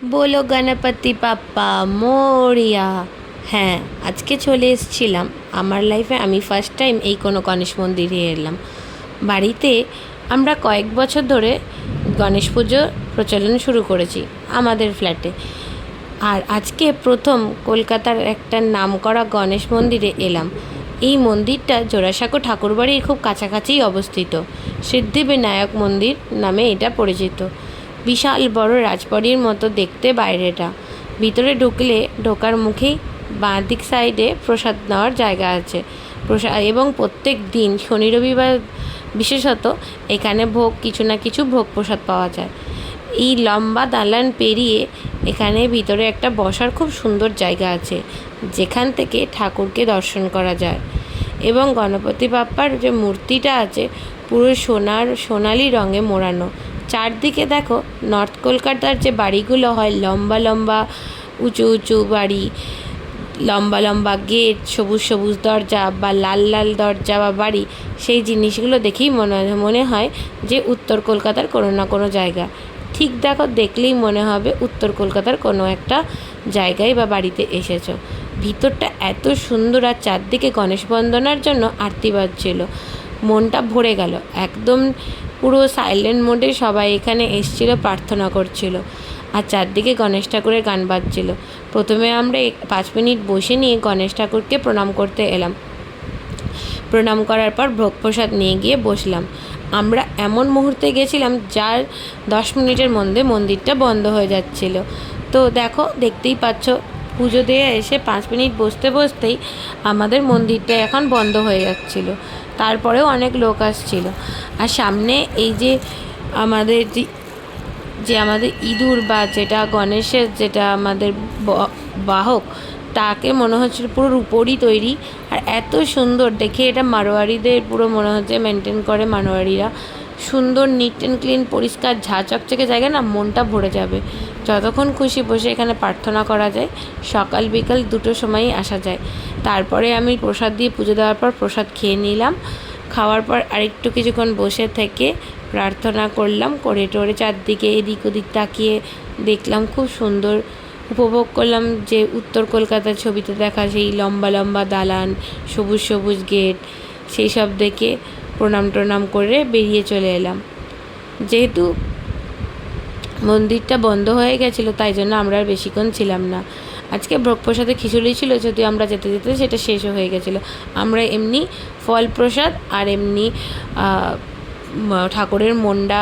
বলো গণপতি বাপ্পা মোরিয়া। হ্যাঁ, আজকে চলে এসেছিলাম আমার লাইফে। আমি ফার্স্ট টাইম এই কোনো গণেশ মন্দিরে এলাম। বাড়িতে আমরা কয়েক বছর ধরে গণেশ পুজো প্রচলন শুরু করেছি আমাদের ফ্ল্যাটে। আর আজকে প্রথম কলকাতার একটা নামকরা গণেশ মন্দিরে এলাম। এই মন্দিরটা জোড়াসাঁকো ঠাকুরবাড়ির খুব কাছাকাছিই অবস্থিত। সিদ্ধিবিনায়ক মন্দির নামে এটা পরিচিত। বিশাল বড় রাজবাড়ির মতো দেখতে বাইরেটা। ভিতরে ঢুকলে ঢোকার মুখেই বাঁ দিক সাইডে প্রসাদ নেওয়ার জায়গা আছে। এবং প্রত্যেক দিন শনি রবিবার বিশেষত এখানে কিছু না কিছু ভোগ প্রসাদ পাওয়া যায়। এই লম্বা দালান পেরিয়ে এখানে ভিতরে একটা বসার খুব সুন্দর জায়গা আছে, যেখান থেকে ঠাকুরকে দর্শন করা যায়। এবং গণপতি বাপ্পার যে মূর্তিটা আছে পুরো সোনালি রঙে মোড়ানো। চারদিকে দেখো, নর্থ কলকাতার যে বাড়িগুলো হয় লম্বা লম্বা উঁচু উঁচু বাড়ি, লম্বা লম্বা গেট, সবুজ সবুজ দরজা বা লাল লাল দরজা বা বাড়ি, সেই জিনিসগুলো দেখেই মনে হয় যে উত্তর কলকাতার কোনো না কোনো জায়গা। ঠিক দেখো, দেখলেই মনে হবে উত্তর কলকাতার কোনো একটা জায়গায় বা বাড়িতে এসেছো। ভিতরটা এত সুন্দর, আর চারদিকে গণেশ বন্দনার জন্য আরতি বাজছিল। মনটা ভরে গেল একদম। পুরো সাইলেন্ট মোডে সবাই এখানে এসেছিলো, প্রার্থনা করছিল, আর চারদিকে গণেশ ঠাকুরের গান বাজছিল। প্রথমে আমরা 5 মিনিট বসে নিয়ে গণেশ ঠাকুরকে প্রণাম করতে এলাম। প্রণাম করার পর ভোগ প্রসাদ নিয়ে গিয়ে বসলাম। আমরা এমন মুহূর্তে গেছিলাম যার 10 মিনিটের মধ্যে মন্দিরটা বন্ধ হয়ে যাচ্ছিল। তো দেখো, দেখতেই পাচ্ছ, পুজো দিয়ে এসে 5 মিনিট বসতে বসতেই আমাদের মন্দিরটা এখন বন্ধ হয়ে যাচ্ছিল। তারপরেও অনেক লোক আসছিল। আর সামনে এই যে আমাদের আমাদের ইঁদুর বা যেটা গণেশের যেটা আমাদের বাহক, তাকে মনে হচ্ছিল পুরো রূপোরই তৈরি। আর এত সুন্দর দেখে, এটা মারোয়ারিদের পুরো মনে হচ্ছে মেনটেন করে মারোয়ারিরা। সুন্দর নিট অ্যান্ড ক্লিন, পরিষ্কার ঝাঁ চকচকে জায়গা না, মনটা ভরে যাবে। যতক্ষণ খুশি বসে এখানে প্রার্থনা করা যায়। সকাল বিকাল দুটো সময়ই আসা যায়। তারপরে আমি প্রসাদ দিয়ে পুজো দেওয়ার পর প্রসাদ খেয়ে নিলাম। খাওয়ার পর আরেকটু কিছুক্ষণ বসে থেকে প্রার্থনা করলাম। করে টোরে চারদিকে এদিক ওদিক তাকিয়ে দেখলাম, খুব সুন্দর উপভোগ করলাম যে উত্তর কলকাতার ছবিতে দেখা সেই লম্বা লম্বা দালান, সবুজ সবুজ গেট, সেই সব দেখে প্রণাম করে বেরিয়ে চলে এলাম। যেহেতু মন্দিরটা বন্ধ হয়ে গেছিলো, তাই জন্য আমরা আর বেশিক্ষণ ছিলাম না। আজকে ভোগ প্রসাদে খিচুড়ি ছিল, যদিও আমরা যেতে যেতে সেটা শেষও হয়ে গেছিলো। আমরা এমনি ফল প্রসাদ আর এমনি ঠাকুরের মন্ডা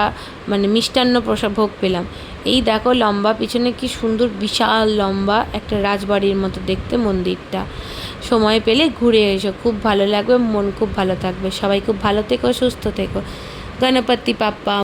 মানে মিষ্টান্ন প্রসাদ ভোগ পেলাম। এই দেখো, লম্বা পিছনে কি সুন্দর বিশাল লম্বা একটা রাজবাড়ির মতো দেখতে মন্দিরটা। সময় পেলে ঘুরে এসো, খুব ভালো লাগবে, মন খুব ভালো থাকবে। সবাই খুব ভালো থেকো, সুস্থ থেকো। গণপতি বাপ্পা।